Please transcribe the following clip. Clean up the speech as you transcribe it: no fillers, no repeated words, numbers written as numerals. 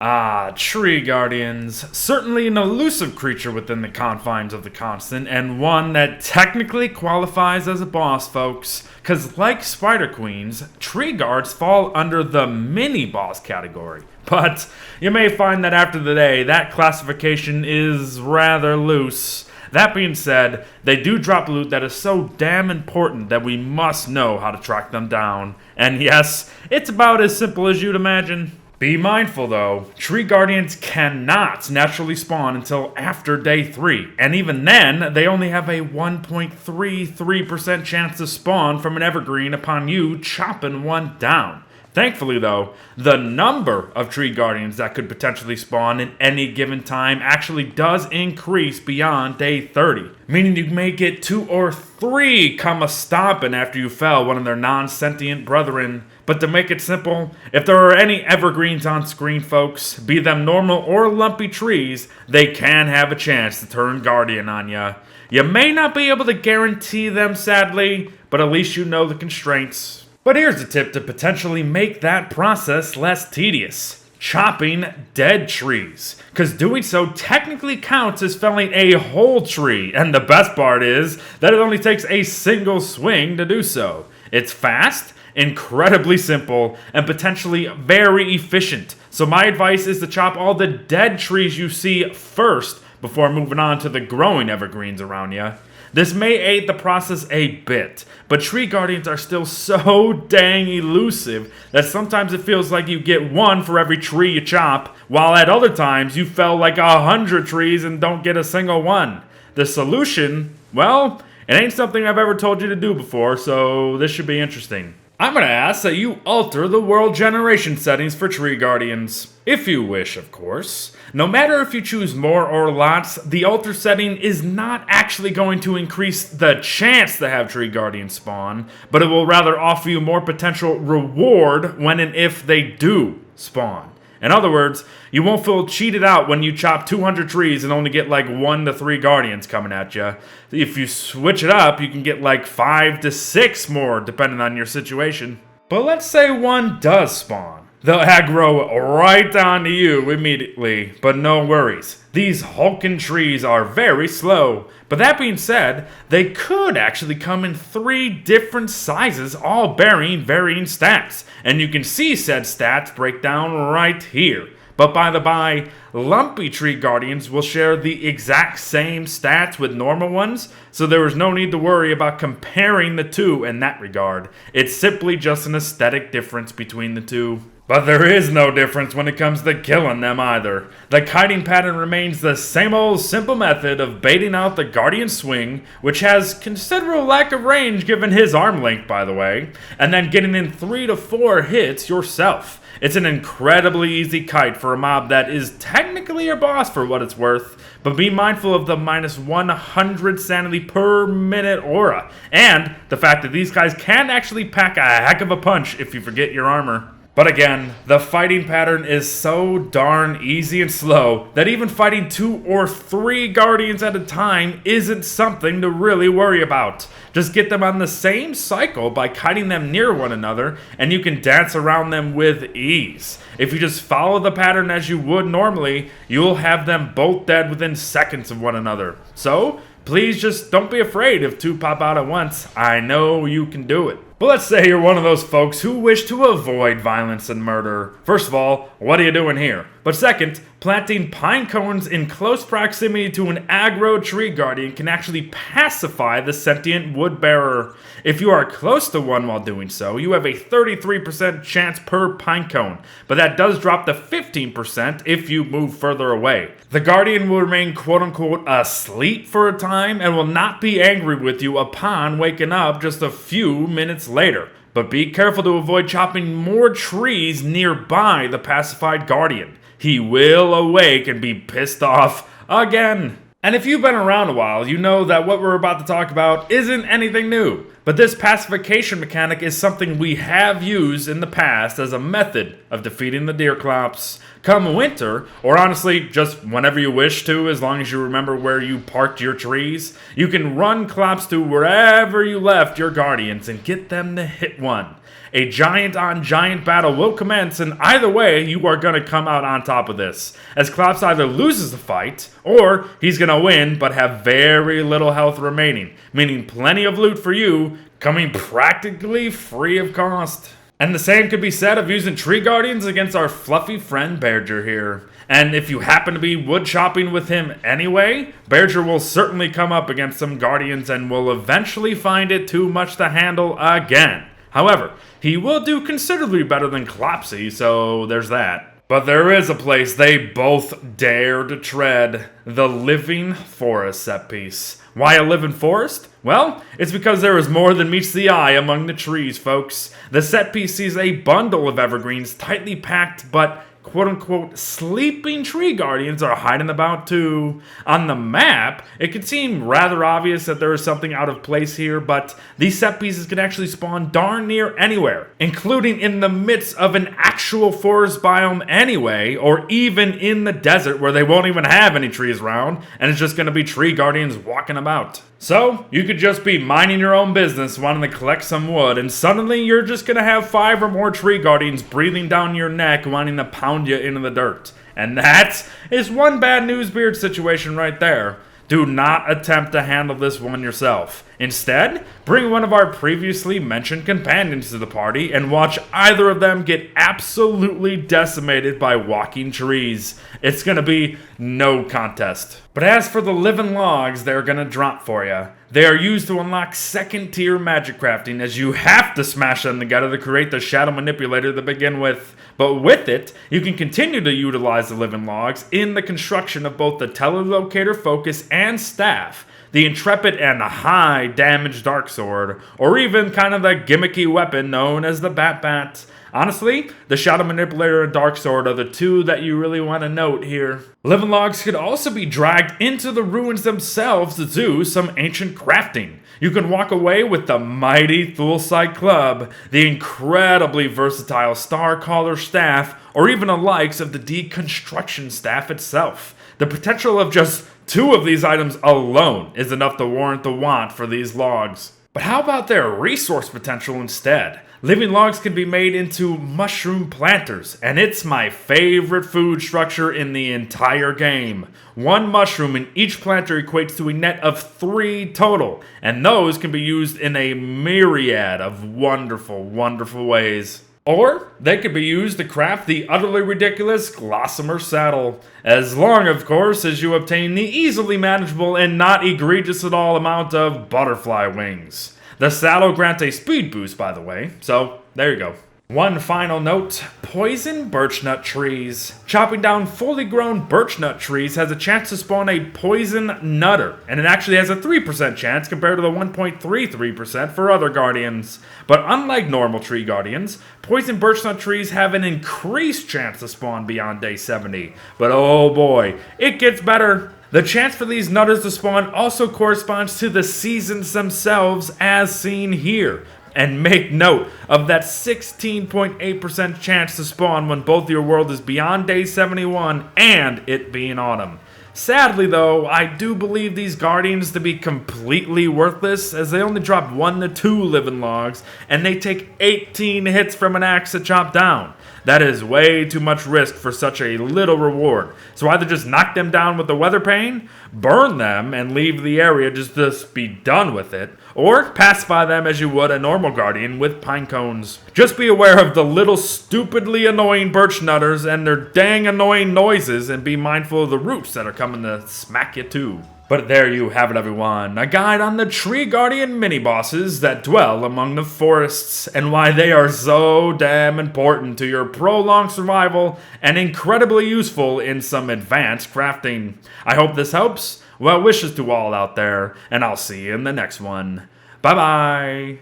Tree Guardians. Certainly an elusive creature within the confines of the constant, and one that technically qualifies as a boss, folks. Cause like Spider Queens, Tree Guards fall under the mini-boss category. But you may find that after the day, that classification is rather loose. That being said, they do drop loot that is so damn important that we must know how to track them down. And yes, it's about as simple as you'd imagine. Be mindful though, Tree Guardians cannot naturally spawn until after day 3, and even then, they only have a 1.33% chance to spawn from an evergreen upon you chopping one down. Thankfully though, the number of Tree Guardians that could potentially spawn in any given time actually does increase beyond day 30, meaning you may get 2 or 3 come a-stomping after you fell one of their non-sentient brethren. But to make it simple, if there are any evergreens on screen, folks, be them normal or lumpy trees, they can have a chance to turn Guardian on ya. You may not be able to guarantee them, sadly, but at least you know the constraints. But here's a tip to potentially make that process less tedious. Chopping dead trees. Cause doing so technically counts as felling a whole tree, and the best part is that it only takes a single swing to do so. It's fast, incredibly simple, and potentially very efficient. So my advice is to chop all the dead trees you see first before moving on to the growing evergreens around you. This may aid the process a bit, but Tree Guardians are still so dang elusive that sometimes it feels like you get 1 for every tree you chop, while at other times you fell like 100 trees and don't get a single one. The solution, well, it ain't something I've ever told you to do before, so this should be interesting. I'm going to ask that you alter the world generation settings for Tree Guardians. If you wish, of course. No matter if you choose more or lots, the alter setting is not actually going to increase the chance to have Tree Guardians spawn, but it will rather offer you more potential reward when and if they do spawn. In other words, you won't feel cheated out when you chop 200 trees and only get like 1 to 3 guardians coming at you. If you switch it up, you can get like 5 to 6 more depending on your situation. But let's say one does spawn. They'll aggro right onto you immediately, but no worries. These hulking trees are very slow. But that being said, they could actually come in 3 different sizes, all bearing varying stats. And you can see said stats breakdown right here. But by the by, lumpy Tree Guardians will share the exact same stats with normal ones, so there is no need to worry about comparing the two in that regard. It's simply just an aesthetic difference between the two. But there is no difference when it comes to killing them either. The kiting pattern remains the same old simple method of baiting out the Guardian swing, which has considerable lack of range given his arm length, by the way, and then getting in 3 to 4 hits yourself. It's an incredibly easy kite for a mob that is technically your boss for what it's worth, but be mindful of the minus 100 sanity per minute aura, and the fact that these guys can actually pack a heck of a punch if you forget your armor. But again, the fighting pattern is so darn easy and slow that even fighting 2 or 3 guardians at a time isn't something to really worry about. Just get them on the same cycle by kiting them near one another, and you can dance around them with ease. If you just follow the pattern as you would normally, you'll have them both dead within seconds of one another. So, please just don't be afraid if 2 pop out at once. I know you can do it. But let's say you're one of those folks who wish to avoid violence and murder. First of all, what are you doing here? But second, planting pine cones in close proximity to an aggro Tree Guardian can actually pacify the sentient wood bearer. If you are close to one while doing so, you have a 33% chance per pine cone, but that does drop to 15% if you move further away. The Guardian will remain quote-unquote asleep for a time and will not be angry with you upon waking up just a few minutes later. But be careful to avoid chopping more trees nearby the Pacified Guardian. He will awake and be pissed off again. And if you've been around a while, you know that what we're about to talk about isn't anything new. But this pacification mechanic is something we have used in the past as a method of defeating the Deerclops. Come winter, or honestly, just whenever you wish to, as long as you remember where you parked your trees, you can run Clops to wherever you left your Guardians and get them to hit one. A giant-on-giant battle will commence, and either way, you are going to come out on top of this, as Clops either loses the fight, or he's going to win but have very little health remaining, meaning plenty of loot for you, coming practically free of cost. And the same could be said of using Tree Guardians against our fluffy friend Berger here. And if you happen to be wood chopping with him anyway, Berger will certainly come up against some Guardians and will eventually find it too much to handle again. However, he will do considerably better than Clopsy, so there's that. But there is a place they both dare to tread, the Living Forest set piece. Why a living forest? Well, it's because there is more than meets the eye among the trees, folks. The set piece sees a bundle of evergreens tightly packed but quote-unquote sleeping tree guardians are hiding about too. On the map, it could seem rather obvious that there is something out of place here, but these set pieces can actually spawn darn near anywhere, including in the midst of an actual forest biome anyway, or even in the desert where they won't even have any trees around, and it's just going to be tree guardians walking about. So, you could just be minding your own business, wanting to collect some wood, and suddenly you're just gonna have 5 or more tree guardians breathing down your neck, wanting to pound you into the dirt. And that is one bad news beard situation right there. Do not attempt to handle this one yourself. Instead, bring one of our previously mentioned companions to the party and watch either of them get absolutely decimated by walking trees. It's gonna be no contest. But as for the living logs they're gonna drop for you, they are used to unlock second tier magic crafting, as you have to smash them together to create the shadow manipulator to begin with. But with it, you can continue to utilize the living logs in the construction of both the telelocator focus and staff, the intrepid and high damage dark sword, or even kind of the gimmicky weapon known as the Bat. Honestly, the Shadow Manipulator and Dark Sword are the two that you really want to note here. Living logs could also be dragged into the ruins themselves to do some ancient crafting. You can walk away with the mighty Thulside Club, the incredibly versatile Starcaller Staff, or even the likes of the Deconstruction Staff itself. The potential of just 2 of these items alone is enough to warrant the want for these logs. But how about their resource potential instead? Living logs can be made into mushroom planters, and it's my favorite food structure in the entire game. 1 mushroom in each planter equates to a net of 3 total, and those can be used in a myriad of wonderful, wonderful ways. Or they could be used to craft the utterly ridiculous Glossamer Saddle, as long, of course, as you obtain the easily manageable and not egregious at all amount of butterfly wings. The saddle grants a speed boost, by the way, so there you go. One final note, poison birch nut trees. Chopping down fully grown birch nut trees has a chance to spawn a poison nutter, and it actually has a 3% chance compared to the 1.33% for other guardians. But unlike normal tree guardians, poison birch nut trees have an increased chance to spawn beyond day 70. But oh boy, it gets better. The chance for these nutters to spawn also corresponds to the seasons themselves as seen here. And make note of that 16.8% chance to spawn when both your world is beyond day 71 and it being autumn. Sadly though, I do believe these guardians to be completely worthless, as they only drop 1 to 2 living logs and they take 18 hits from an axe to chop down. That is way too much risk for such a little reward. So either just knock them down with the weather pane, burn them and leave the area just to be done with it, or pacify them as you would a normal guardian with pine cones. Just be aware of the little stupidly annoying birch nutters and their dang annoying noises, and be mindful of the roots that are coming to smack you too. But there you have it, everyone. A guide on the Tree Guardian mini-bosses that dwell among the forests, and why they are so damn important to your prolonged survival and incredibly useful in some advanced crafting. I hope this helps. Well wishes to all out there, and I'll see you in the next one. Bye-bye.